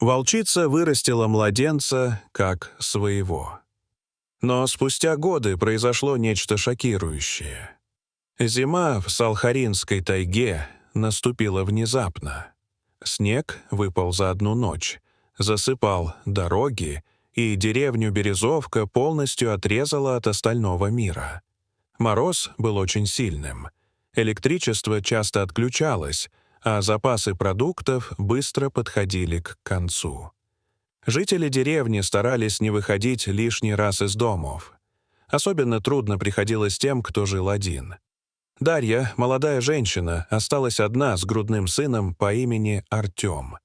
Волчица вырастила младенца как своего. Но спустя годы произошло нечто шокирующее. Зима в Салхаринской тайге наступила внезапно. Снег выпал за одну ночь, засыпал дороги, и деревню Березовка полностью отрезала от остального мира. Мороз был очень сильным. Электричество часто отключалось, а запасы продуктов быстро подходили к концу. Жители деревни старались не выходить лишний раз из домов. Особенно трудно приходилось тем, кто жил один. Дарья, молодая женщина, осталась одна с грудным сыном по имени Артем.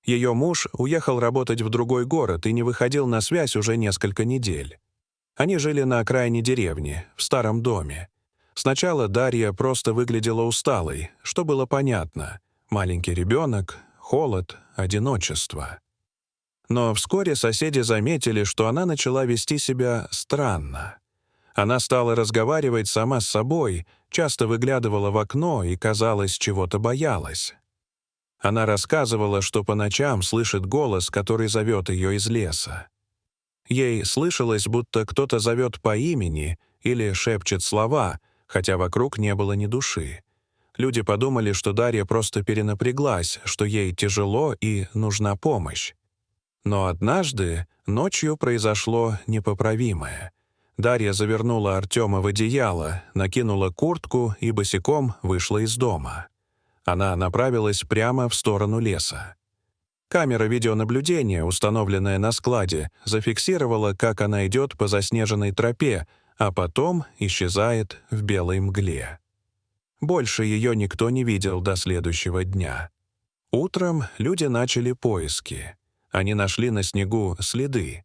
Ее муж уехал работать в другой город и не выходил на связь уже несколько недель. Они жили на окраине деревни, в старом доме. Сначала Дарья просто выглядела усталой, что было понятно. Маленький ребенок, холод, одиночество. Но вскоре соседи заметили, что она начала вести себя странно. Она стала разговаривать сама с собой, часто выглядывала в окно и, казалось, чего-то боялась. Она рассказывала, что по ночам слышит голос, который зовет ее из леса. Ей слышалось, будто кто-то зовет по имени или шепчет слова, хотя вокруг не было ни души. Люди подумали, что Дарья просто перенапряглась, что ей тяжело и нужна помощь. Но однажды ночью произошло непоправимое. Дарья завернула Артема в одеяло, накинула куртку и босиком вышла из дома. Она направилась прямо в сторону леса. Камера видеонаблюдения, установленная на складе, зафиксировала, как она идет по заснеженной тропе, а потом исчезает в белой мгле. Больше ее никто не видел до следующего дня. Утром люди начали поиски. Они нашли на снегу следы.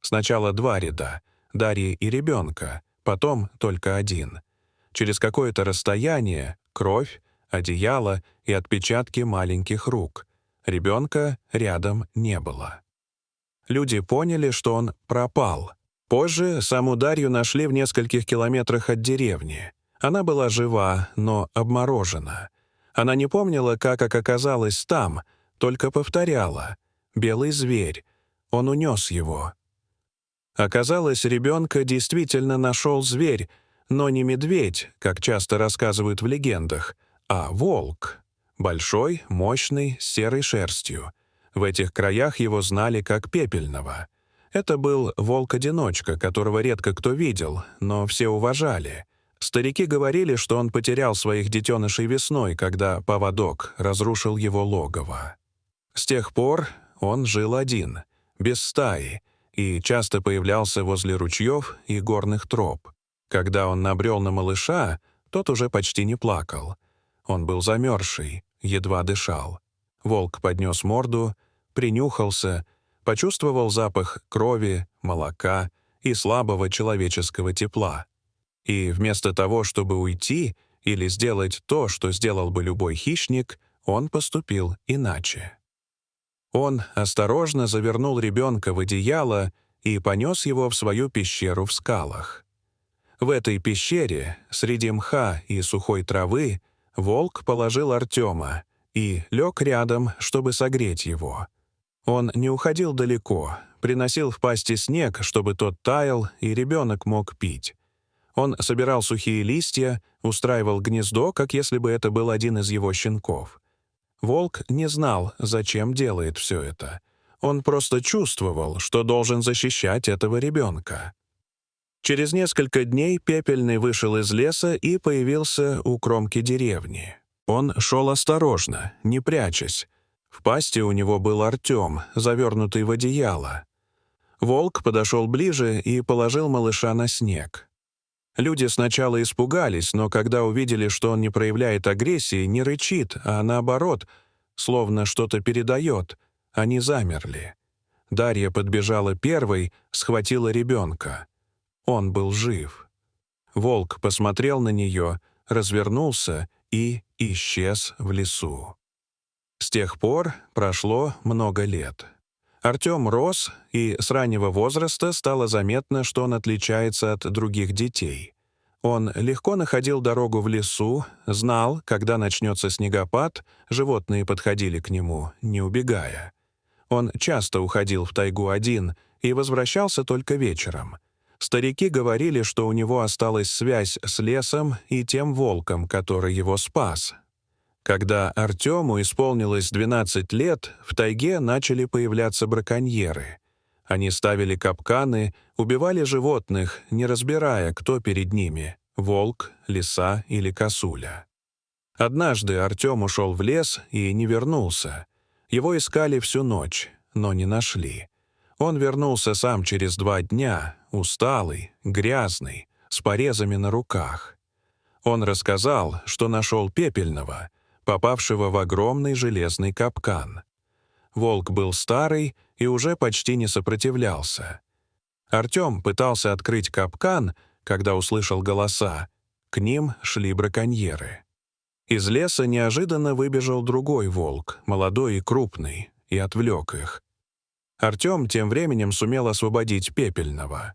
Сначала 2 ряда — Дарьи и ребенка, потом только 1. Через какое-то расстояние — кровь, одеяло и отпечатки маленьких рук. Ребенка рядом не было. Люди поняли, что он пропал. Позже саму Дарью нашли в нескольких километрах от деревни. Она была жива, но обморожена. Она не помнила, как оказалась там, только повторяла: «Белый зверь, он унес его». Оказалось, ребенка действительно нашел зверь, но не медведь, как часто рассказывают в легендах, а волк. Большой, мощный, с серой шерстью. В этих краях его знали как Пепельного. Это был волк-одиночка, которого редко кто видел, но все уважали. Старики говорили, что он потерял своих детенышей весной, когда поводок разрушил его логово. С тех пор он жил один, без стаи, и часто появлялся возле ручьев и горных троп. Когда он набрел на малыша, тот уже почти не плакал. Он был замерзший, едва дышал. Волк поднес морду, принюхался, почувствовал запах крови, молока и слабого человеческого тепла. И вместо того, чтобы уйти или сделать то, что сделал бы любой хищник, он поступил иначе. Он осторожно завернул ребенка в одеяло и понес его в свою пещеру в скалах. В этой пещере, среди мха и сухой травы, волк положил Артема и лег рядом, чтобы согреть его. Он не уходил далеко, приносил в пасти снег, чтобы тот таял, и ребенок мог пить. Он собирал сухие листья, устраивал гнездо, как если бы это был один из его щенков. Волк не знал, зачем делает все это. Он просто чувствовал, что должен защищать этого ребенка. Через несколько дней Пепельный вышел из леса и появился у кромки деревни. Он шел осторожно, не прячась. В пасти у него был Артем, завернутый в одеяло. Волк подошел ближе и положил малыша на снег. Люди сначала испугались, но когда увидели, что он не проявляет агрессии, не рычит, а наоборот, словно что-то передает, они замерли. Дарья подбежала первой, схватила ребенка. Он был жив. Волк посмотрел на нее, развернулся и исчез в лесу. С тех пор прошло много лет. Артем рос, и с раннего возраста стало заметно, что он отличается от других детей. Он легко находил дорогу в лесу, знал, когда начнется снегопад, животные подходили к нему, не убегая. Он часто уходил в тайгу один и возвращался только вечером. Старики говорили, что у него осталась связь с лесом и тем волком, который его спас. Когда Артему исполнилось 12 лет, в тайге начали появляться браконьеры. Они ставили капканы, убивали животных, не разбирая, кто перед ними — волк, лиса или косуля. Однажды Артем ушел в лес и не вернулся. Его искали всю ночь, но не нашли. Он вернулся сам через 2 дня, усталый, грязный, с порезами на руках. Он рассказал, что нашел Пепельного, попавшего в огромный железный капкан. Волк был старый и уже почти не сопротивлялся. Артем пытался открыть капкан, когда услышал голоса. К ним шли браконьеры. Из леса неожиданно выбежал другой волк, молодой и крупный, и отвлек их. Артем тем временем сумел освободить Пепельного.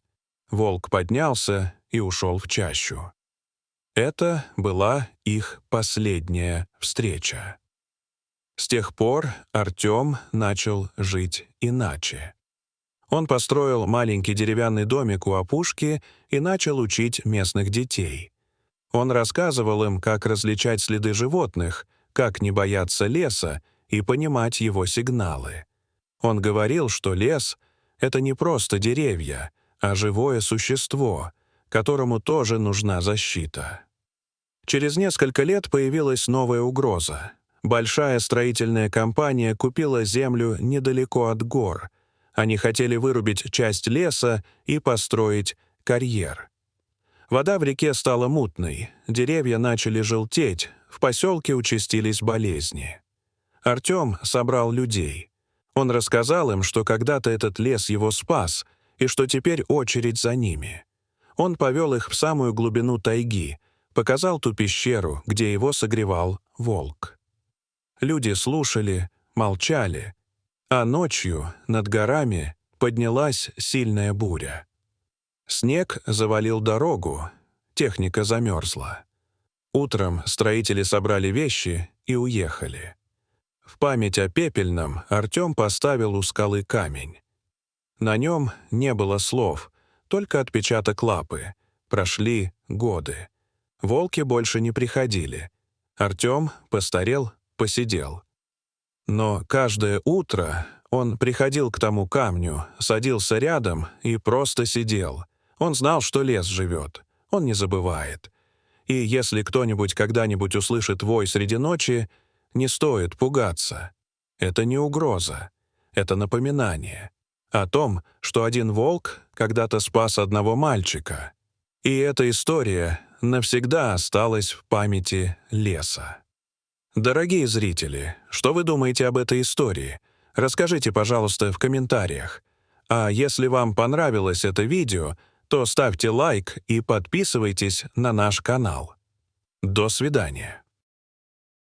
Волк поднялся и ушел в чащу. Это была их последняя встреча. С тех пор Артем начал жить иначе. Он построил маленький деревянный домик у опушки и начал учить местных детей. Он рассказывал им, как различать следы животных, как не бояться леса и понимать его сигналы. Он говорил, что лес — это не просто деревья, а живое существо, которому тоже нужна защита. Через несколько лет появилась новая угроза. Большая строительная компания купила землю недалеко от гор. Они хотели вырубить часть леса и построить карьер. Вода в реке стала мутной, деревья начали желтеть, в поселке участились болезни. Артем собрал людей. Он рассказал им, что когда-то этот лес его спас, и что теперь очередь за ними. Он повел их в самую глубину тайги, показал ту пещеру, где его согревал волк. Люди слушали, молчали, а ночью над горами поднялась сильная буря. Снег завалил дорогу, техника замерзла. Утром строители собрали вещи и уехали. В память о Пепельном Артем поставил у скалы камень. На нем не было слов, только отпечаток лапы. Прошли годы. Волки больше не приходили. Артем постарел, посидел. Но каждое утро он приходил к тому камню, садился рядом и просто сидел. Он знал, что лес живет, он не забывает. И если кто-нибудь когда-нибудь услышит вой среди ночи, не стоит пугаться. Это не угроза, это напоминание о том, что один волк когда-то спас одного мальчика. И эта история навсегда осталась в памяти леса. Дорогие зрители, что вы думаете об этой истории? Расскажите, пожалуйста, в комментариях. А если вам понравилось это видео, то ставьте лайк и подписывайтесь на наш канал. До свидания.